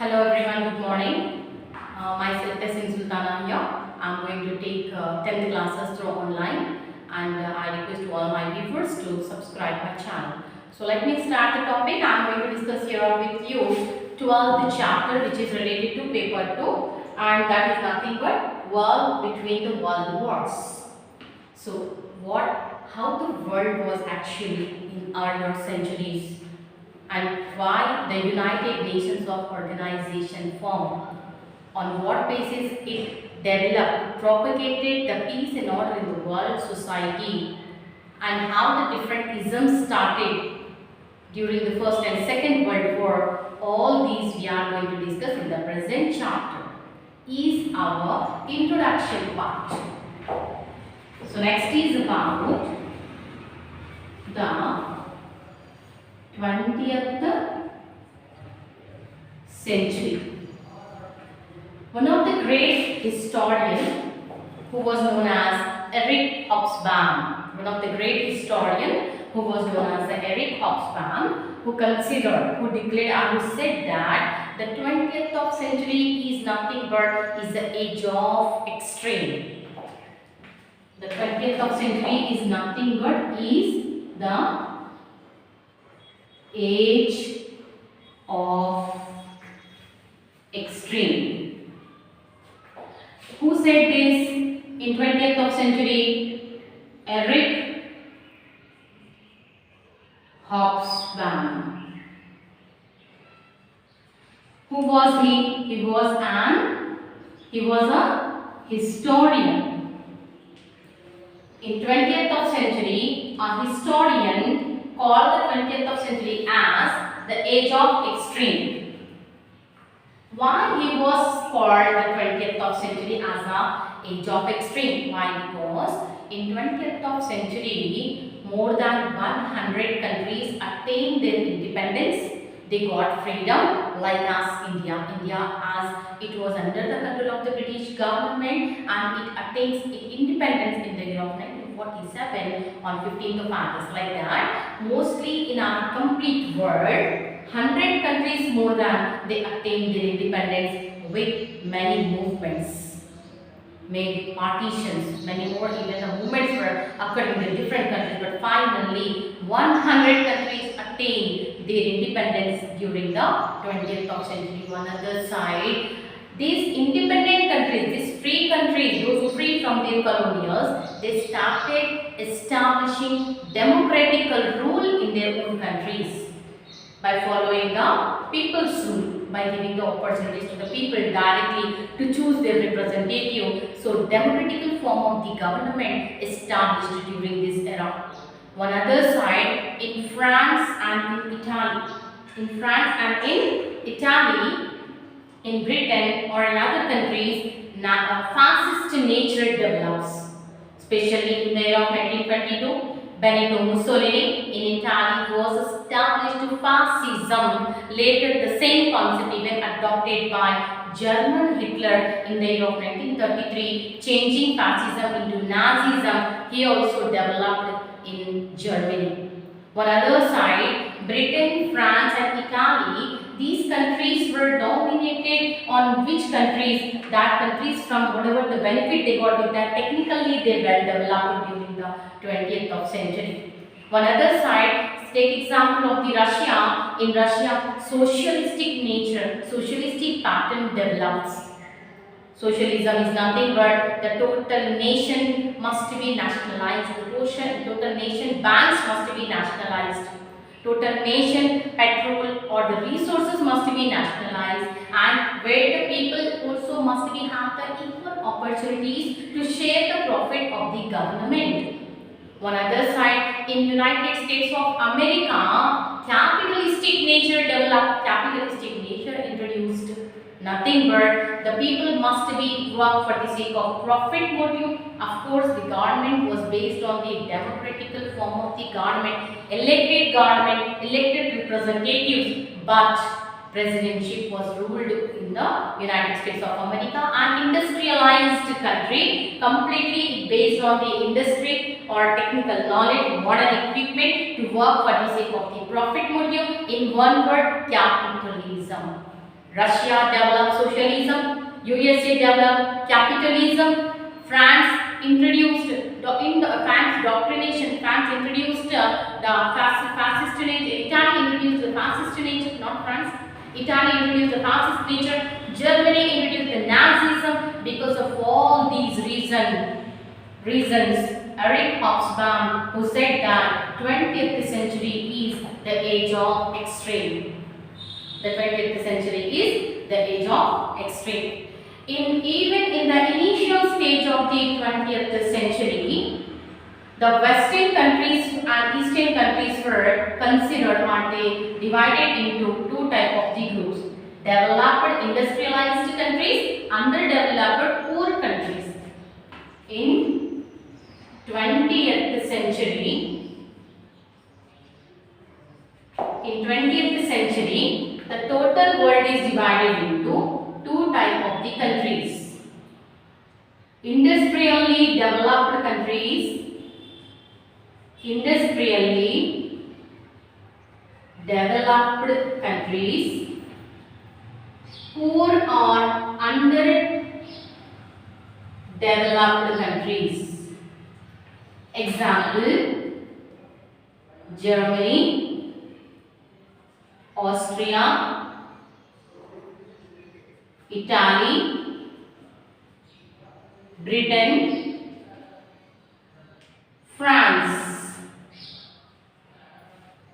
Hello everyone, good morning. Myself Tessin Sultana here. I'm going to take 10th classes through online and I request all my viewers to subscribe my channel. So let me start the topic. I'm going to discuss here with you 12th chapter which is related to paper 2 and that is nothing but war between the world wars. So how the world was actually in earlier centuries and why the United Nations of Organization formed, on what basis it developed, propagated the peace and order in the world society, and how the different isms started during the First and Second World War. All these we are going to discuss in the present chapter is our introduction part. So next is about the 20th century. One of the great historians who was known as Eric Hobsbawm, who considered, who declared and who said that the 20th century is nothing but is the age of extreme. The 20th century is nothing but is the age of extreme. Who said this in 20th century? Eric Hobsbawm. Who was he? He was a historian. In 20th century, a historian called the 20th century as the age of extreme. Why he was called the 20th century as a age of extreme? Why? Because in 20th century, more than 100 countries attained their independence. They got freedom, like as India. India, as it was under the control of the British government, and it attains its independence in the year of 1947 on 15th of August. Like that, mostly in our complete world, 100 countries more than they attained their independence with many movements, made partitions, many more. Even the movements were occurring in different countries, but finally 100 countries attained their independence during the 20th century. On the other side, these independent countries, these free countries, those free from their colonials, they started establishing democratical rule in their own countries by following the people's rule, by giving the opportunities to the people directly to choose their representative. So democratical form of the government established during this era. One other side, in France and in Italy. In Britain or in other countries, fascist nature develops. Especially in the year of 1922, Benito Mussolini in Italy was established fascism. Later, the same concept even adopted by German Hitler in the year of 1933, changing fascism into Nazism. He also developed in Germany. One other side, Britain, France and Italy, these countries were dominated on which countries? That countries, from whatever the benefit they got with that, technically they were developed during the 20th century. One other side, take example of the Russia. In Russia, socialistic pattern develops. Socialism is nothing but the total nation must be nationalized. The total nation banks must be nationalized. Total nation petrol or the resources must be nationalized, and where the people also must be have the equal opportunities to share the profit of the government. One other side, in United States of America, capitalistic nature developed, capitalistic nature introduced. Nothing but the people must be work for the sake of profit motive. Of course, the government was based on the democratical form of the government, elected representatives, but presidentship was ruled in the United States of America, an industrialized country, completely based on the industry or technical knowledge, modern equipment to work for the sake of the profit motive. In one word, capitalism. Russia developed socialism, USA developed capitalism, France introduced in the France doctrination. France introduced the fascist nature. Italy introduced the fascist nature, not France. Italy introduced the fascist nature. Germany introduced the Nazism. Because of all these reasons, Eric Hobsbawm, who said that 20th century is the age of extreme. The 20th century is the age of extreme. Even in the initial stage of the 20th century, the Western countries and Eastern countries were considered, or they divided into two types of the groups: developed industrialized countries, underdeveloped poor countries. In 20th century, the total world is divided into two types of the countries: industrially developed countries, poor or underdeveloped countries. Example: Germany, Austria, Italy, Britain, France.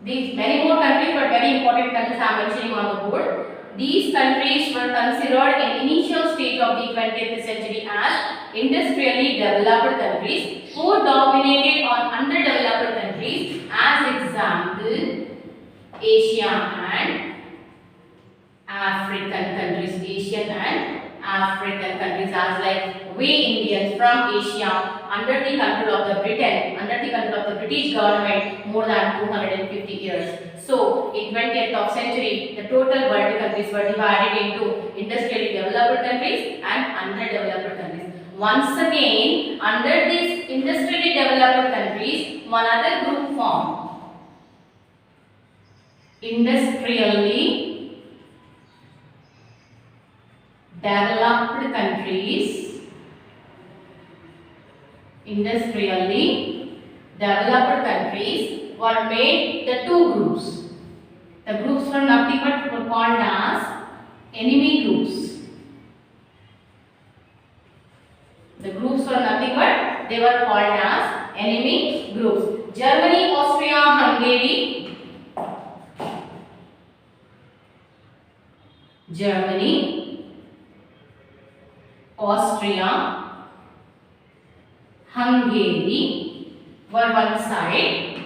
These many more countries, but very important countries I am mentioning on the board. These countries were considered in initial stage of the 20th century as industrially developed countries, who dominated on underdeveloped countries. As example, Asia and African countries. Asian and African countries, as like we Indians from Asia, under the control of the British government more than 250 years. So in 20th century, the total world countries were divided into industrially developed countries and underdeveloped countries. Once again, under these industrially developed countries, one other group formed: industrially developed countries. Industrially developed countries were made the two groups. The groups were nothing but were called as enemy groups. The groups were nothing but they were called as enemy groups. Germany, Austria, Hungary. Germany, Austria, Hungary were one side.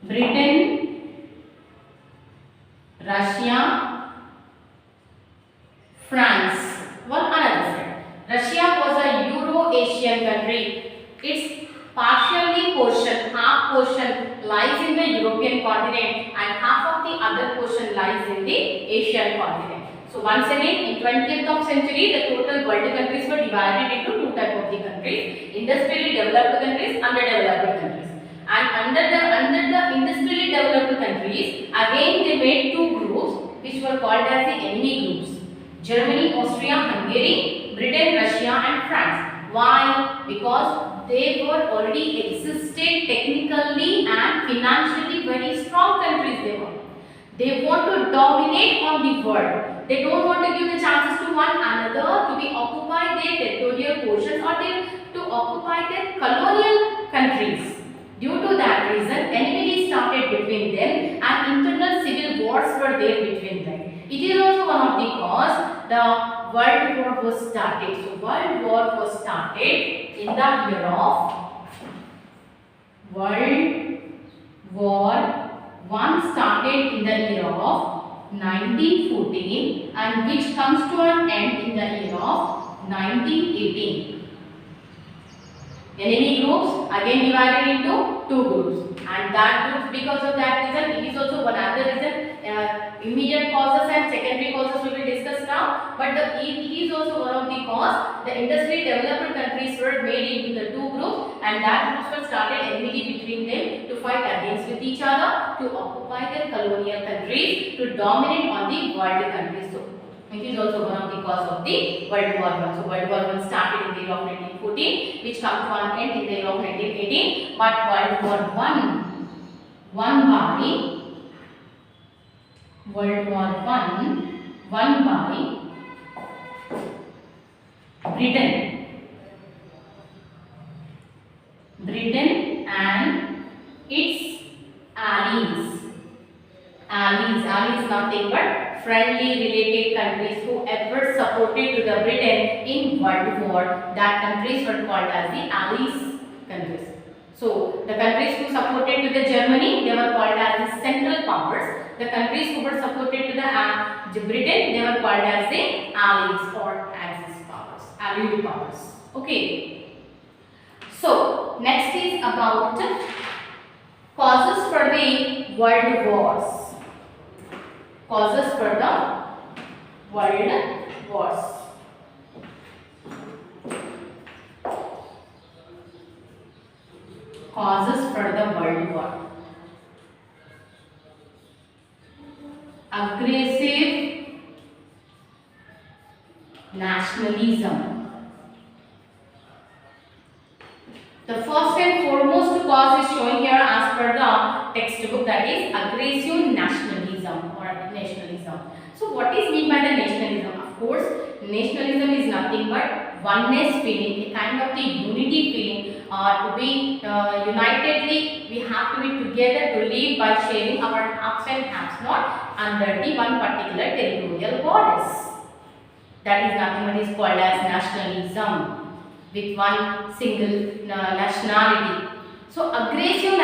Britain, Russia, France were another side. Russia was a Euro-Asian country. Its partially portion, half portion lies in the European continent and half of the other portion lies in the Asian continent. So once again, in 20th century, the total world countries were divided into two types of the countries: industrially developed countries, underdeveloped countries. And under the industrially developed countries, again they made two groups which were called as the enemy groups: Germany, Austria, Hungary, Britain, Russia and France. Why? Because they were already existed technically and financially very strong countries they were. They want to dominate on the world. They don't want to give the chances to one another to be occupy their territorial portions or to occupy their colonial countries. Due to that reason, enmity started between them and internal civil wars were there between them. It is also one of the cause the World War was started. So World War was started in the year of World War I started in the year of 1914 and which comes to an end in the year of 1918. Enemy groups again divided into two groups, and that groups, because of that reason, it is also one other reason. Immediate causes and secondary causes we will discuss now, but it is also one of the cause. The industrially developed countries were made into the two groups, and that groups were started enmity between them to fight against with each other. To occupy the colonial countries, to dominate on the world countries. So it is also one of the cause of the World War I. So World War I started in the year of 1914, which comes to an end in the year of 1918. But World War I won by Britain and its allies. Allies nothing but friendly related countries who ever supported to the Britain in World War. That countries were called as the allies countries. So the countries who supported to the Germany, they were called as the central powers. The countries who were supported to the Britain, they were called as the allies or axis powers, allied powers. Okay. So next is about causes for the world wars. Causes for the world wars. Causes for the world war. Aggressive nationalism. The first and foremost cause is showing here as per the textbook, that is aggressive nationalism or nationalism. So what is meant by the nationalism? Of course, nationalism is nothing but oneness feeling, a kind of the unity feeling, to be unitedly, we have to be together to live by sharing our haves and haves not under the one particular territorial borders. That is nothing but is called as nationalism, with one single nationality. So aggressive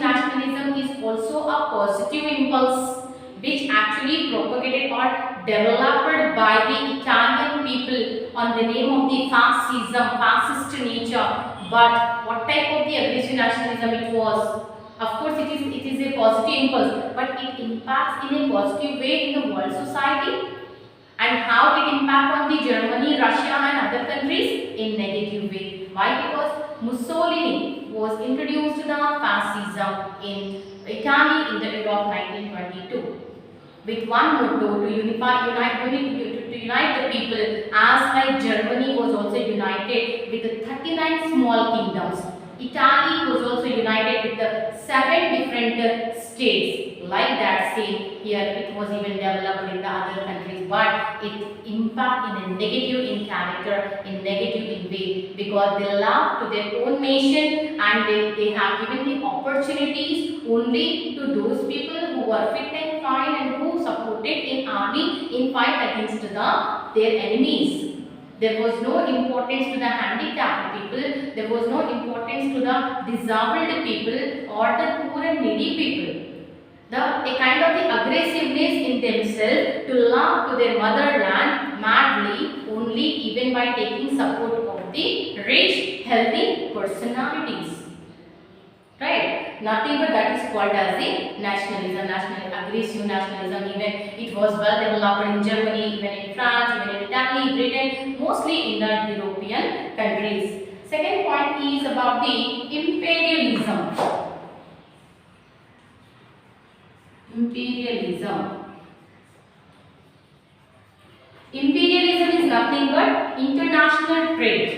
nationalism is also a positive impulse which actually propagated or developed by the Italian people on the name of the fascist nature. But what type of the aggressive nationalism it was? Of course, it is a positive impulse, but it impacts in a positive way in the world society. And how it impact on the Germany, Russia and other countries? In negative way. Why? Because Mussolini was introduced the fascism in Italy in the year of 1922 with one motto, to unite the people, as like Germany was also united with the 39 small kingdoms. Italy was also united with the 7 different states. Like that same here, it was even developed in the other countries, but it impact in a negative in character, in negative in way, because they love to their own nation and they have given the opportunities only to those people who are fit and fine and who supported in army in fight against their enemies. There was no importance to the handicapped people, there was no importance to the disabled people or the poor and needy people. A kind of the aggressiveness in themselves to love to their motherland madly only even by taking support of the rich, healthy personalities. Right? Nothing but that is called as the nationalism, aggressive nationalism. Even it was well developed in Germany, even in France, even in Italy, Britain, mostly in the European countries. Second point is about the imperialism. Imperialism is nothing but international trade.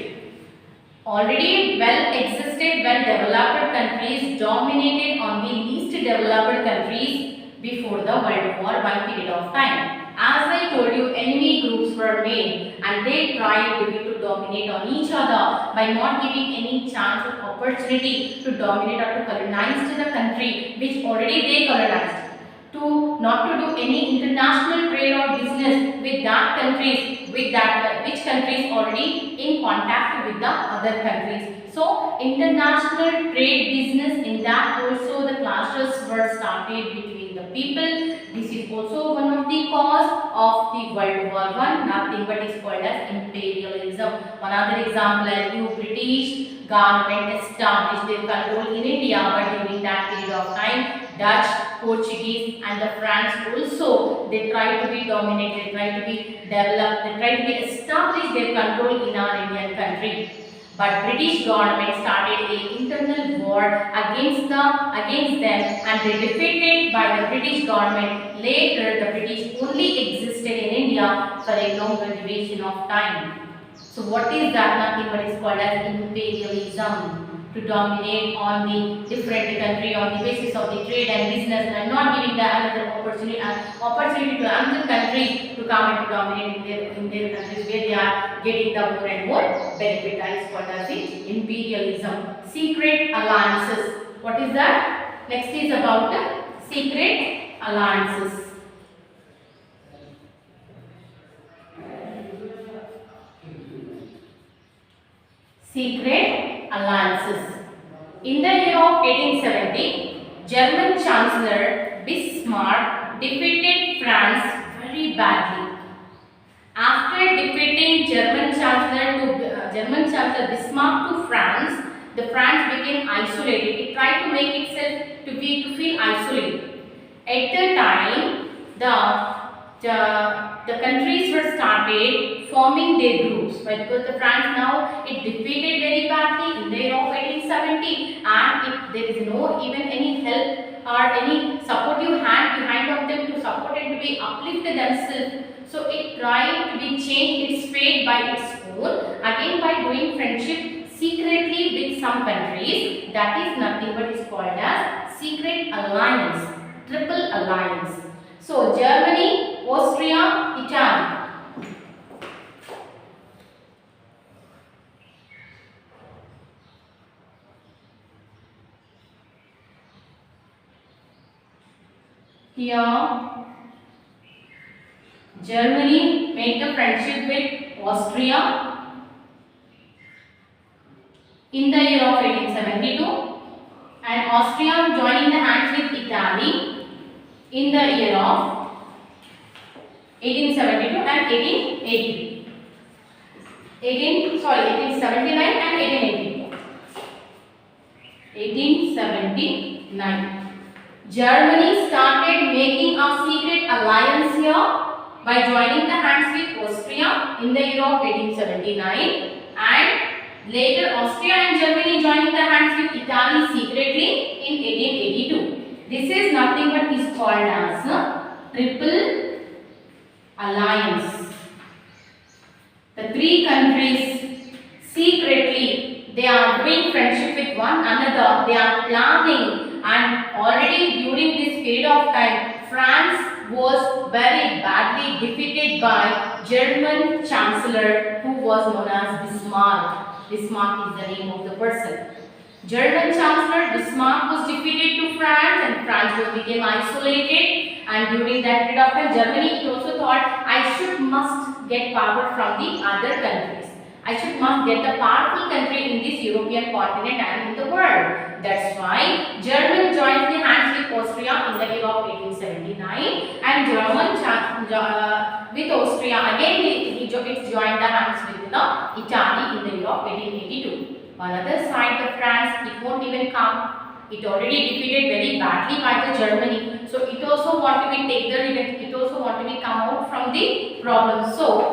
Already well existed, well developed countries dominated on the least developed countries before the World War I period of time. As I told you, enemy groups were made and they tried to dominate on each other by not giving any chance or opportunity to dominate or to colonize the country which already they colonized. To not to do any international trade or business with that countries, which countries already in contact with the other countries. So international trade business, in that also the clashes were started between the people. This is also one of the cause of the World War I. Nothing but is called as imperialism. One other example, as you British government established their control in India, but during that period of time, Dutch, Portuguese and the France also, they try to be dominated, try to be developed, they try to be establish their control in our Indian country. But British government started an internal war against them, and they defeated by the British government. Later, the British only existed in India for a longer duration of time. So what is that? Nothing but is called as imperialism, to dominate on the different country on the basis of the trade and business, and not giving the another opportunity to another countries to come and to dominate in their countries where they are getting the more and more benefit. That is called as the imperialism. Secret alliances. What is that? Next is about the secret alliances. Secret alliances. In the year of 1870, German Chancellor Bismarck defeated France very badly. After defeating German Chancellor Bismarck to France, the France became isolated. It tried to make itself to feel isolated. At the time, the countries were started forming their groups. Why? Because the France now it defeated very badly in the year of 1870, and there is no even any help or any supportive hand behind of them to support and to be uplifted themselves. So it tried to be changed its fate by its own, again by doing friendship secretly with some countries. That is nothing but is called as secret alliance, triple alliance. So Germany, Austria, Italy. Here Germany made the friendship with Austria in the year of 1872, and Austria joining the hands with Italy in the year of 1872 and 1883. 1879 and 1882. 1879. Germany started making a secret alliance here by joining the hands with Austria in the year of 1879, and later Austria and Germany joining the hands with Italy secretly in 1882. This is nothing but is called as a triple alliance. The three countries secretly they are doing friendship with one another. They are planning, and already during this period of time, France was very badly defeated by German Chancellor who was known as Bismarck. Bismarck is the name of the person. German Chancellor Bismarck was defeated to France, and France became isolated, and during that period of time Germany also thought I must get power from the other countries. I must get a powerful country in this European continent and in the world. That's why Germany joined the hands with Austria in the year of 1879, and with Austria again it joined the hands with Italy in the year of 1882. On the other side, the France, it won't even come. It already defeated very badly by the Germany. So it also want to be take the revenge. It also want to be come out from the problem. So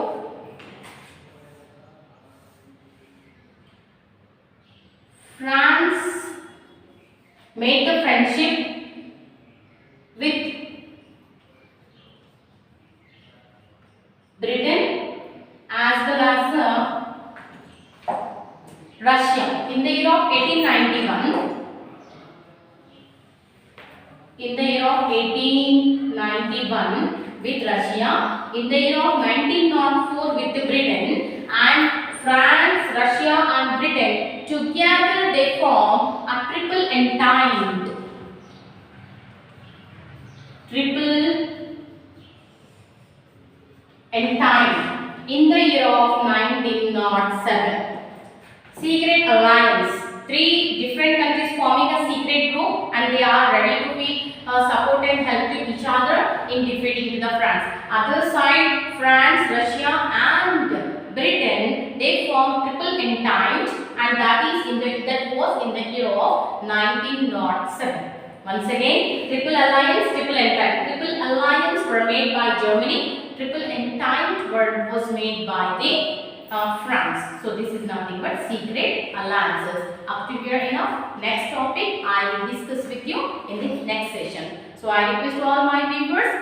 France made the friendship with Britain as well as Russia in the year of 1891. In the year of 1891 with Russia, in the year of 1904 with Britain, and France, Russia and Britain together they form a triple entente. In the year of 1907. Secret alliance. Three different countries forming a secret group, and they are ready to be support and help to each other in defeating the France. Other side, France, Russia and Britain, they form triple entente, and that was in the year of 1907. Once again, triple alliance, triple entente. Triple alliance were made by Germany. Triple entente was made by the France. So this is nothing but secret alliances. Up to here enough. Next topic I will discuss with you in the next session. So I request all my viewers